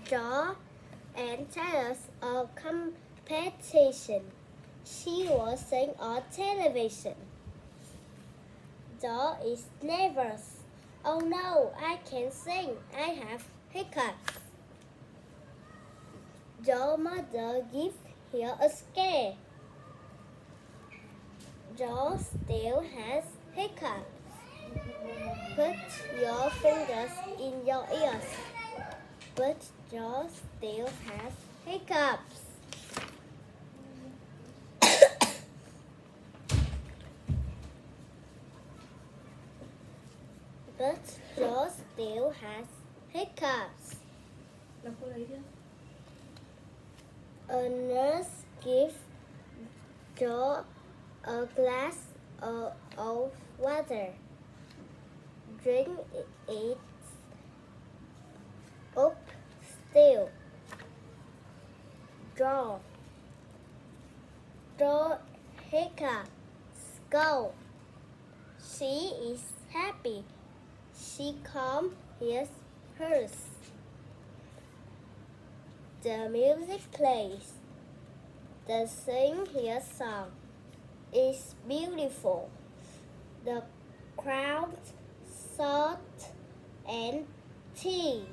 Jo enters a competition. She was seen on television. Jo is nervous. Oh no, I can't sing. I have hiccups. Jo's mother gives her a scare. Jo still has hiccups. Put your fingers in your ears. But Jo still has hiccups. But Jo still has hiccups. A nurse gives Jo a glass of water. Drink it up still. Jo hiccups go. She is happy. She calms hers. The music plays. The sing her song is beautiful. The crowd salt and tea.